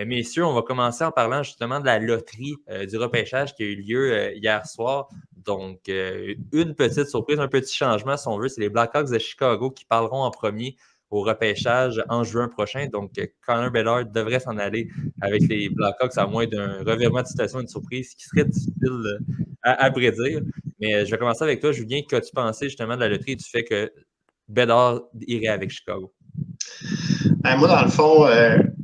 Messieurs, on va commencer en parlant justement de la loterie du repêchage qui a eu lieu hier soir. Donc, une petite surprise, un petit changement, si on veut, c'est les Blackhawks de Chicago qui parleront en premier au repêchage en juin prochain. Donc, Connor Bedard devrait s'en aller avec les Blackhawks, à moins d'un revirement de situation, une surprise qui serait difficile à prédire. Mais je vais commencer avec toi, Julien. Qu'as-tu pensé justement de la loterie et du fait que Bedard irait avec Chicago? Moi, dans le fond,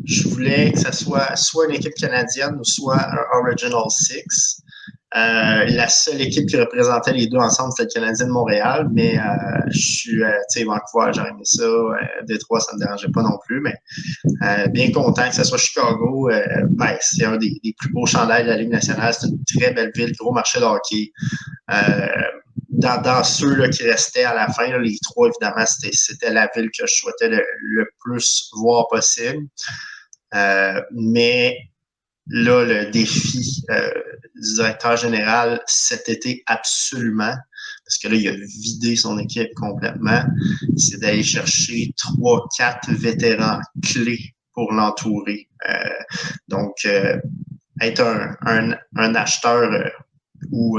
je voulais que ça soit une équipe canadienne ou soit un Original Six. La seule équipe qui représentait les deux ensemble, c'était le Canadien de Montréal, mais je suis, tu sais, Vancouver, j'aurais aimé ça. Détroit, ça ne me dérangeait pas non plus, mais bien content que ce soit Chicago. C'est un des plus beaux chandails de la Ligue nationale. C'est une très belle ville, gros marché de hockey. Dans ceux là, qui restaient à la fin, là, les trois, évidemment, c'était la ville que je souhaitais le plus voir possible. Mais là, le défi du directeur général cet été, absolument, parce que là, il a vidé son équipe complètement, c'est d'aller chercher 3-4 vétérans clés pour l'entourer. Donc, être un acheteur ou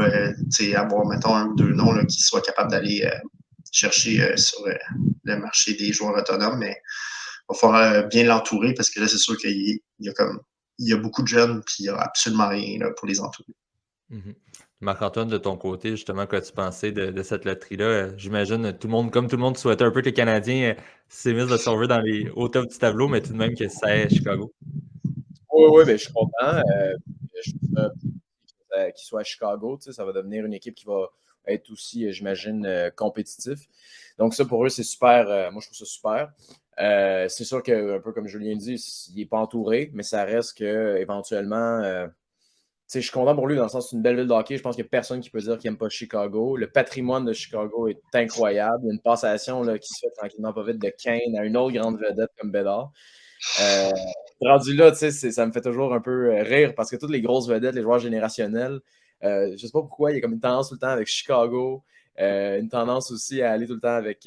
avoir, mettons, un ou deux noms là, qui soient capables d'aller chercher sur le marché des joueurs autonomes, mais il va falloir bien l'entourer parce que là, c'est sûr qu'il y a beaucoup de jeunes puis il n'y a absolument rien là, pour les entourer. Mm-hmm. Marc-Antoine, de ton côté, justement, qu'as-tu pensé de cette loterie-là? J'imagine, comme tout le monde souhaitait un peu que les Canadiens s'émissent de sauver au top du tableau, mais tout de même que c'est Chicago. Oui, ben, je suis content. Je trouve ça qu'il soit à Chicago, ça va devenir une équipe qui va être aussi, j'imagine, compétitif. Donc ça, pour eux, c'est super. Moi, je trouve ça super. C'est sûr qu'un peu comme Julien dit, il n'est pas entouré, mais ça reste qu'éventuellement, je suis content pour lui dans le sens que c'est une belle ville de hockey. Je pense qu'il n'y a personne qui peut dire qu'il n'aime pas Chicago. Le patrimoine de Chicago est incroyable. Il y a une passation là, qui se fait tranquillement pas vite de Kane à une autre grande vedette comme Bédard. Rendu là, ça me fait toujours un peu rire parce que toutes les grosses vedettes, les joueurs générationnels, je ne sais pas pourquoi, il y a comme une tendance tout le temps avec Chicago, une tendance aussi à aller tout le temps avec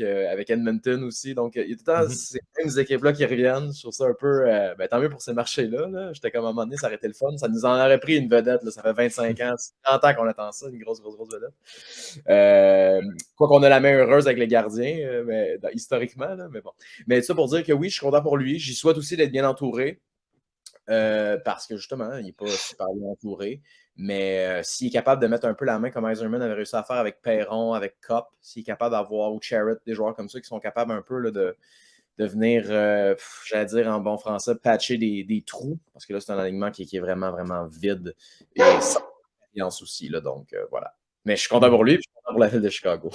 Edmonton aussi. Donc, il y a tout le temps ces mêmes équipes-là qui reviennent. Je trouve ça un peu, tant mieux pour ces marchés-là. Là. J'étais comme à un moment donné, ça aurait été le fun. Ça nous en aurait pris une vedette. Là. Ça fait 25 ans, 30 ans qu'on attend ça, une grosse vedette. Quoi qu'on a la main heureuse avec les gardiens, historiquement, là, mais bon. Mais ça pour dire que oui, je suis content pour lui. J'y souhaite aussi d'être bien entouré. Parce que justement, il n'est pas super bien entouré. Mais s'il est capable de mettre un peu la main comme Eiserman avait réussi à faire avec Perron, avec Kopp, s'il est capable d'avoir ou Charrett, des joueurs comme ça qui sont capables un peu là, de venir, j'allais dire en bon français, patcher des trous, parce que là, c'est un alignement qui est vraiment, vraiment vide et sans expérience aussi. Là, donc, voilà. Mais je suis content pour lui et je suis content pour la ville de Chicago.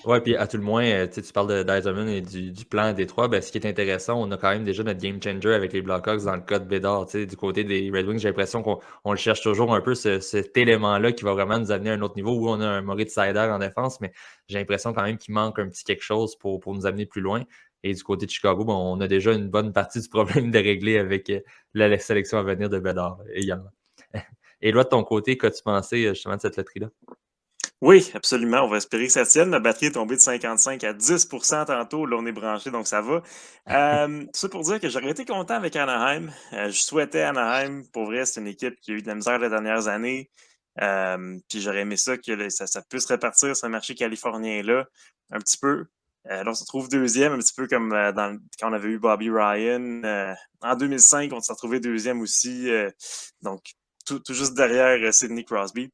Oui, puis à tout le moins, tu parles d'Eiserman et du plan Détroit. Ben, ce qui est intéressant, on a quand même déjà notre game changer avec les Blackhawks dans le cas de Bédard. Du côté des Red Wings, j'ai l'impression qu'on le cherche toujours un peu, cet élément-là qui va vraiment nous amener à un autre niveau où on a un Moritz Seider en défense, mais j'ai l'impression quand même qu'il manque un petit quelque chose pour nous amener plus loin. Et du côté de Chicago, ben, on a déjà une bonne partie du problème de régler avec la sélection à venir de Bédard également. Et là, de ton côté, qu'as-tu pensé justement de cette loterie-là? Oui, absolument. On va espérer que ça tienne. La batterie est tombée de 55 à 10 tantôt. Là, on est branché, donc ça va. Ça pour dire que j'aurais été content avec Anaheim. Je souhaitais Anaheim. Pour vrai, c'est une équipe qui a eu de la misère les dernières années. Puis j'aurais aimé ça que ça puisse repartir ce marché californien-là un petit peu. Là, on se retrouve deuxième, un petit peu comme quand on avait eu Bobby Ryan. En 2005, on s'est retrouvé deuxième aussi. Donc, tout juste derrière Sidney Crosby.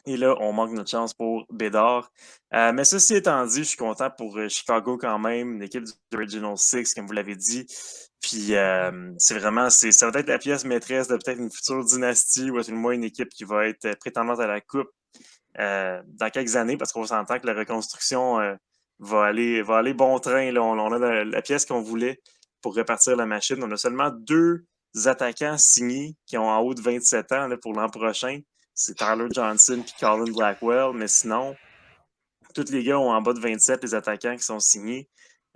Et là, on manque notre chance pour Bédard. Mais ceci étant dit, je suis content pour Chicago quand même, une équipe du Original Six, comme vous l'avez dit. Puis ça va être la pièce maîtresse de peut-être une future dynastie ou à tout le moins une équipe qui va être prétendante à la Coupe dans quelques années, parce qu'on s'entend que la reconstruction va aller bon train. Là. On a la pièce qu'on voulait pour repartir la machine. On a seulement 2 attaquants signés qui ont en haut de 27 ans là, pour l'an prochain. C'est Tyler Johnson et Colin Blackwell, mais sinon, tous les gars ont en bas de 27 les attaquants qui sont signés.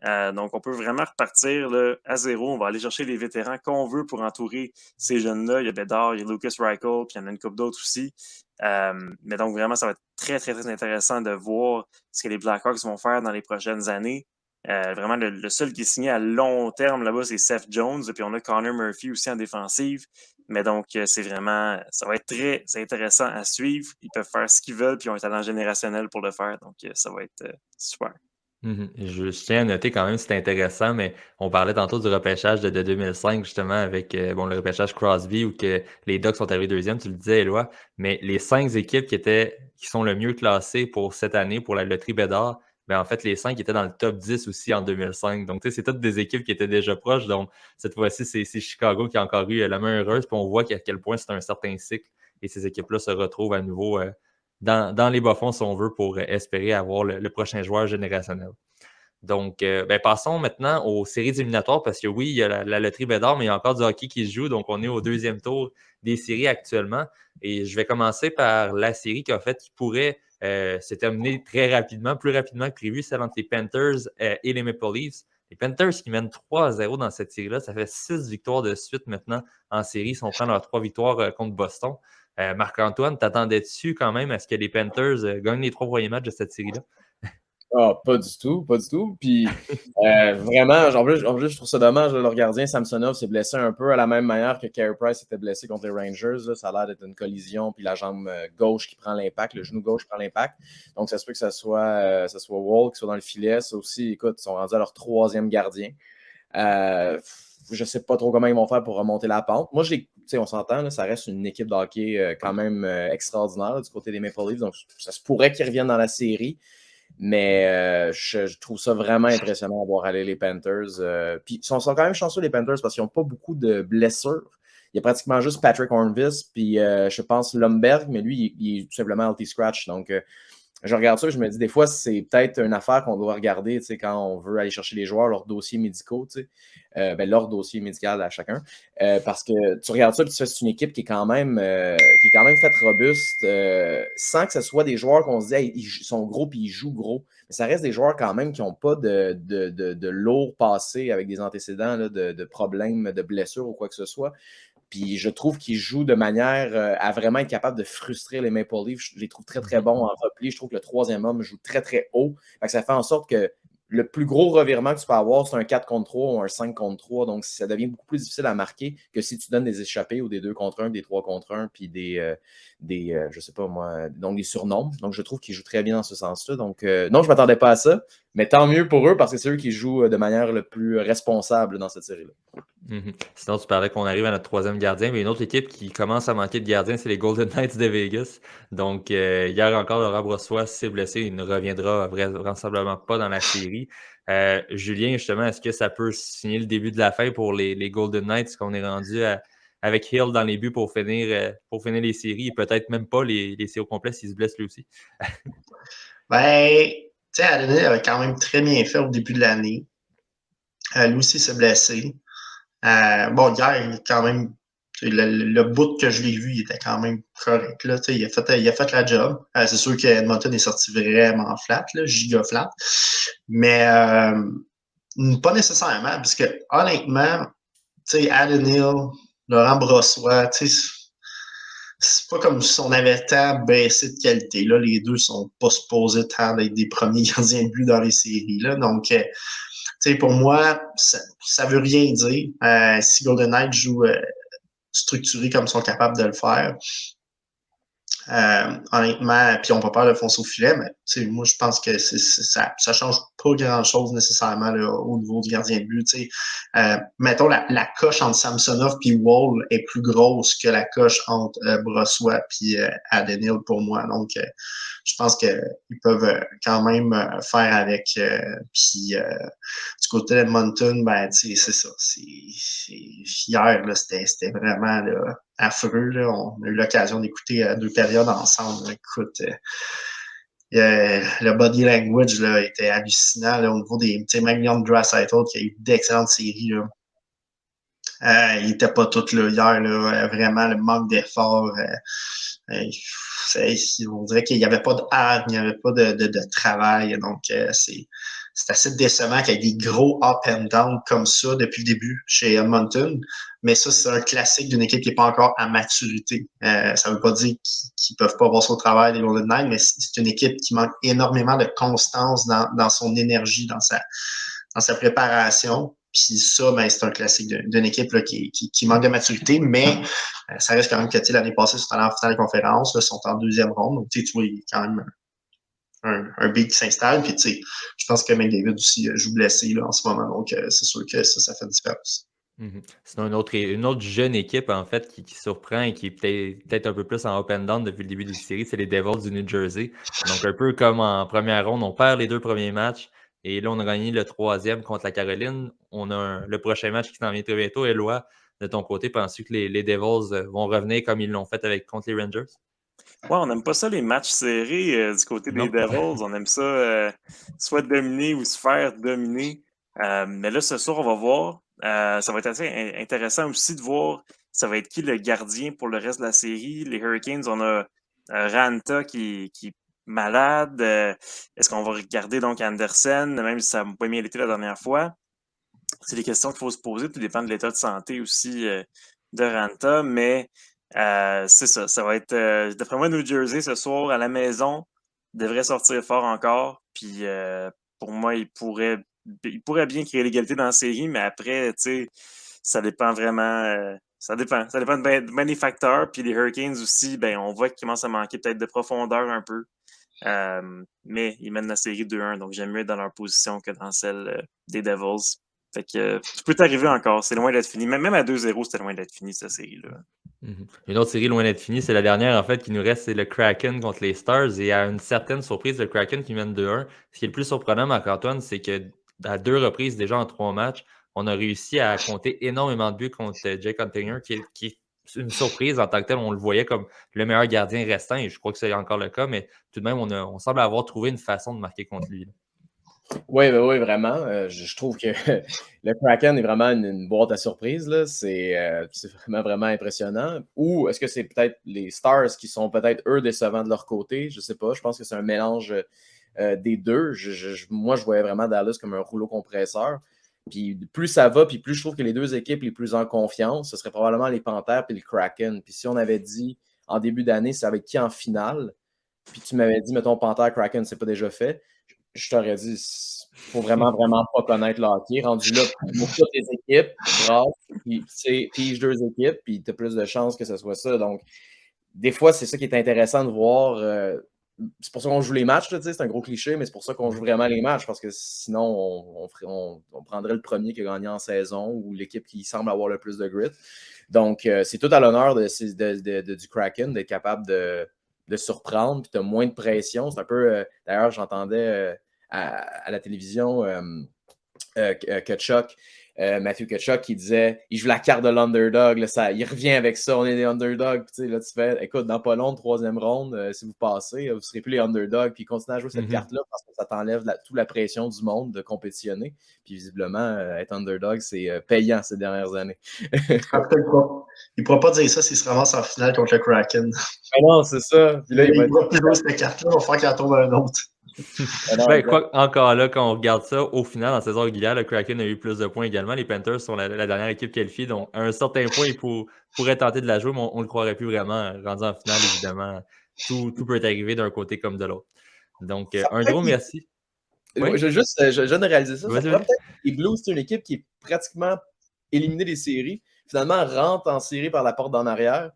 Donc, on peut vraiment repartir là, à zéro. On va aller chercher les vétérans qu'on veut pour entourer ces jeunes-là. Il y a Bédard, il y a Lucas Reichel, puis il y en a une couple d'autres aussi. Mais donc, vraiment, ça va être très, très, très intéressant de voir ce que les Blackhawks vont faire dans les prochaines années. Vraiment, le seul qui est signé à long terme là-bas, c'est Seth Jones. Et puis on a Connor Murphy aussi en défensive. Mais donc, c'est vraiment, ça va être très intéressant à suivre. Ils peuvent faire ce qu'ils veulent, puis ils ont un talent générationnel pour le faire. Donc, ça va être super. Je tiens à noter quand même, c'est intéressant, mais on parlait tantôt du repêchage de 2005, justement, avec le repêchage Crosby, où que les Ducks sont arrivés deuxième, tu le disais, Éloi, mais les 5 équipes qui sont le mieux classées pour cette année, pour la loterie Bédard, en fait, les 5 étaient dans le top 10 aussi en 2005. Donc, tu sais, c'est toutes des équipes qui étaient déjà proches. Donc, cette fois-ci, c'est Chicago qui a encore eu la main heureuse, puis on voit à quel point c'est un certain cycle, et ces équipes-là se retrouvent à nouveau dans les bas-fonds, si on veut, pour espérer avoir le prochain joueur générationnel. Donc, passons maintenant aux séries éliminatoires parce que oui, il y a la loterie Bédard, mais il y a encore du hockey qui se joue. Donc, on est au 2e tour des séries actuellement. Et je vais commencer par la série qui pourrait se terminer très rapidement, plus rapidement que prévu, celle entre les Panthers et les Maple Leafs. Les Panthers qui mènent 3-0 dans cette série-là, ça fait 6 victoires de suite maintenant en série si on prend leurs 3 victoires contre Boston. Marc-Antoine, t'attendais-tu quand même à ce que les Panthers gagnent les 3 premiers matchs de cette série-là? Ah, pas du tout, pas du tout. Puis vraiment, en plus, je trouve ça dommage. Le gardien Samsonov s'est blessé un peu à la même manière que Carey Price était blessé contre les Rangers. Là. Ça a l'air d'être une collision, puis la jambe gauche qui prend l'impact, le genou gauche prend l'impact. Donc, ça se peut que ça soit Wall qui soit dans le filet. Ça aussi, écoute, ils sont rendus à leur 3e gardien. Je ne sais pas trop comment ils vont faire pour remonter la pente. Moi, on s'entend, là, ça reste une équipe de hockey quand même extraordinaire là, du côté des Maple Leafs. Donc, ça se pourrait qu'ils reviennent dans la série. Mais je trouve ça vraiment impressionnant de voir aller les Panthers. Puis ils sont quand même chanceux, les Panthers, parce qu'ils n'ont pas beaucoup de blessures. Il y a pratiquement juste Patrick Hornvis, puis je pense Lomberg, mais lui, il est tout simplement healthy scratch. Donc, je regarde ça et je me dis, des fois, c'est peut-être une affaire qu'on doit regarder quand on veut aller chercher les joueurs, leurs dossiers médicaux, leur dossier médical à chacun. Parce que tu regardes ça et tu fais, c'est une équipe qui est quand même faite robuste, sans que ce soit des joueurs qu'on se dit, hey, ils sont gros puis ils jouent gros. Mais ça reste des joueurs quand même qui n'ont pas de lourd passé avec des antécédents là, de problèmes, de blessures ou quoi que ce soit. Puis je trouve qu'ils jouent de manière à vraiment être capable de frustrer les Maple Leafs. Je les trouve très, très bons en repli. Je trouve que le 3e homme joue très, très haut. Fait que ça fait en sorte que le plus gros revirement que tu peux avoir, c'est un 4 contre 3 ou un 5 contre 3. Donc, ça devient beaucoup plus difficile à marquer que si tu donnes des échappées ou des 2 contre 1, des 3 contre 1, puis je sais pas moi, donc des surnoms. Donc, je trouve qu'ils jouent très bien dans ce sens-là. Donc, non, je ne m'attendais pas à ça. Mais tant mieux pour eux parce que c'est eux qui jouent de manière le plus responsable dans cette série-là. Sinon, tu parlais qu'on arrive à notre 3e gardien, mais une autre équipe qui commence à manquer de gardiens, c'est les Golden Knights de Vegas. Donc, hier encore, Laurent Brossoit s'est blessé. Il ne reviendra vraisemblablement pas dans la série. Julien, justement, est-ce que ça peut signer le début de la fin pour les Golden Knights, qu'on est rendu avec Hill dans les buts pour finir les séries et peut-être même pas les séries au complet s'il se blesse lui aussi? Tu sais, Adonai avait quand même très bien fait au début de l'année. Lui aussi s'est blessé. Hier, quand même, le bout que je l'ai vu, il était quand même correct. Là, il a fait la job. C'est sûr qu'Edmonton est sorti vraiment flat, là, giga flat. Mais pas nécessairement, parce que honnêtement, Adon Hill, Laurent Brossoit, c'est pas comme si on avait tant baissé de qualité. Là, les deux sont pas supposés tant d'être des premiers gardiens de but dans les séries. Là, donc, pour moi, ça veut rien dire. Si Golden Knights joue structuré comme ils sont capables de le faire, honnêtement, puis on va pas peur de foncer au filet, mais moi, je pense que ça change pas grand-chose nécessairement là, au niveau du gardien de but. Mettons, la coche entre Samsonov et Wall est plus grosse que la coche entre Brossoit et Adon Hill pour moi. Donc, je pense qu'ils peuvent quand même faire avec. Puis du côté d'Edmonton, c'est ça. Hier, là, c'était vraiment là, affreux. Là. On a eu l'occasion d'écouter 2 périodes ensemble. Écoute, le body language là, était hallucinant là, au niveau des. Même Leon Draisaitl qui a eu d'excellentes séries. Là. Il n'était pas tout là, hier. Là, vraiment, le manque d'effort. On dirait qu'il n'y avait pas de hargne, il n'y avait pas de travail. Donc, c'est assez décevant qu'il y ait des gros up and down comme ça depuis le début chez Edmonton. Mais ça, c'est un classique d'une équipe qui n'est pas encore à maturité. Ça ne veut pas dire qu'ils ne peuvent pas avoir son travail des Golden Knights, mais c'est une équipe qui manque énormément de constance dans son énergie, dans sa préparation. Puis ça, ben, c'est un classique d'une équipe là, qui manque de maturité, mais ça reste quand même que l'année passée, ils sont allés en finale de conférence, là, ils sont en deuxième ronde. Donc, tu vois, il y a quand même un beat qui s'installe. Puis, je pense que McDavid aussi joue blessé là, en ce moment. Donc, c'est sûr que ça fait une différence. Sinon, une autre jeune équipe, en fait, qui surprend et qui est peut-être un peu plus en up and down depuis le début des séries, c'est les Devils du New Jersey. Donc, un peu comme en première ronde, on perd les 2 premiers matchs. Et là, on a gagné le 3e contre la Caroline. On a le prochain match qui s'en vient très bientôt. Éloi, de ton côté, penses-tu que les Devils vont revenir comme ils l'ont fait contre les Rangers? Ouais, on n'aime pas ça, les matchs serrés du côté des Non. Devils. On aime ça soit dominer ou se faire dominer. Mais là, ce soir, on va voir. Ça va être assez intéressant aussi de voir ça va être qui le gardien pour le reste de la série. Les Hurricanes, on a Ranta qui est malade. Est-ce qu'on va regarder donc Andersen, même si ça n'a pas bien été la dernière fois? C'est des questions qu'il faut se poser. Tout dépend de l'état de santé aussi de Ranta. Mais c'est ça. Ça va être, d'après moi, New Jersey ce soir à la maison devrait sortir fort encore. Puis pour moi, il pourrait bien créer l'égalité dans la série, mais après, tu sais, ça dépend vraiment. Ça dépend. Ça dépend de bien des facteurs. Puis les Hurricanes aussi, ben, on voit qu'ils commencent à manquer peut-être de profondeur un peu. Mais ils mènent la série 2-1, donc j'aime mieux être dans leur position que dans celle des Devils. Fait que tu peux t'arriver encore, c'est loin d'être fini. Même à 2-0, c'était loin d'être fini, cette série-là. Une autre série loin d'être finie, c'est la dernière en fait qui nous reste, c'est le Kraken contre les Stars. Et à une certaine surprise, le Kraken qui mène 2-1. Ce qui est le plus surprenant, Marc-Antoine, c'est que à 2 reprises déjà en 3 matchs, on a réussi à compter énormément de buts contre Jake Huntinger, qui est une surprise en tant que tel. On le voyait comme le meilleur gardien restant, et je crois que c'est encore le cas, mais tout de même, on semble avoir trouvé une façon de marquer contre lui. Oui, vraiment. Je trouve que le Kraken est vraiment une boîte à surprise. C'est vraiment impressionnant. Ou est-ce que c'est peut-être les Stars qui sont peut-être, eux, décevants de leur côté? Je ne sais pas. Je pense que c'est un mélange des deux. Moi, je voyais vraiment Dallas comme un rouleau compresseur. Puis plus ça va, puis plus je trouve que les deux équipes les plus en confiance, ce serait probablement les Panthers et le Kraken. Puis si on avait dit en début d'année, c'est avec qui en finale, puis tu m'avais dit, mettons, Panthers-Kraken, c'est pas déjà fait, je t'aurais dit, il faut vraiment pas connaître le hockey. Rendu là, pour toutes les équipes, brasse, puis pige 2 équipes, puis tu as plus de chances que ce soit ça. Donc, des fois, c'est ça qui est intéressant de voir. C'est pour ça qu'on joue les matchs, c'est un gros cliché, mais c'est pour ça qu'on joue vraiment les matchs, parce que sinon, on prendrait le premier qui a gagné en saison ou l'équipe qui semble avoir le plus de grit. Donc, c'est tout à l'honneur du Kraken d'être capable de surprendre, puis tu as moins de pression. C'est un peu, d'ailleurs, j'entendais à la télévision Kachuk, Matthew Kachuk, qui disait il joue la carte de l'underdog, il revient avec ça, on est des underdogs. Puis, là, tu fais, écoute, dans pas long, 3e ronde, si vous passez, vous ne serez plus les underdogs, puis continue à jouer cette carte-là parce que ça t'enlève toute la pression du monde de compétitionner. Puis visiblement, être underdog, c'est payant ces dernières années. Il ne pourra pas dire ça s'il se ramasse en finale contre le Kraken. Mais non, c'est ça. Puis là, il ne va plus jouer cette carte-là, il va falloir qu'il en tombe un autre. Encore là, quand on regarde ça, au final, en saison régulière, le Kraken a eu plus de points également. Les Panthers sont la dernière équipe qualifiée, donc à un certain point, ils pourraient tenter de la jouer, mais on ne le croirait plus vraiment. Rendu en finale, évidemment, tout peut arriver d'un côté comme de l'autre. Donc, un gros merci. Oui? Je viens de réaliser ça. Vas-y, peut-être les Blues, c'est une équipe qui est pratiquement éliminée des séries. Finalement, rentre en série par la porte d'en arrière,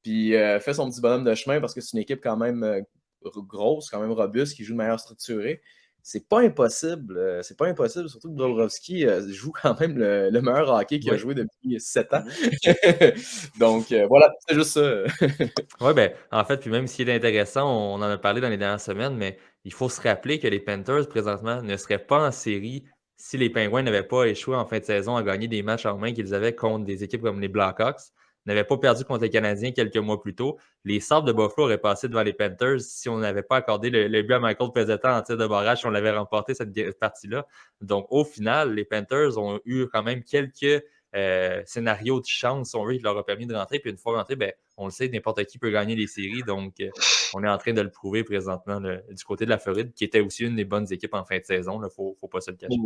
puis fait son petit bonhomme de chemin parce que c'est une équipe quand même grosse, quand même robuste, qui joue de manière structurée. C'est pas impossible. Surtout que Bobrovski joue quand même le meilleur hockey qu'il a joué depuis 7 ans. Donc, voilà, c'est juste ça. Oui, ben, en fait, puis même s'il est intéressant, on en a parlé dans les dernières semaines, mais il faut se rappeler que les Panthers, présentement, ne seraient pas en série si les Penguins n'avaient pas échoué en fin de saison à gagner des matchs en main qu'ils avaient contre des équipes comme les Blackhawks, n'avaient pas perdu contre les Canadiens quelques mois plus tôt. Les Sabres de Buffalo auraient passé devant les Panthers si on n'avait pas accordé le but à Michael Pezzetta en tir de barrage, si on l'avait remporté cette partie-là. Donc, au final, les Panthers ont eu quand même quelques scénarios de chance, si on veut, qui leur a permis de rentrer. Puis une fois rentré, ben, on le sait, n'importe qui peut gagner les séries. Donc, on est en train de le prouver présentement du côté de la Floride, qui était aussi une des bonnes équipes en fin de saison. Il ne faut pas se le cacher.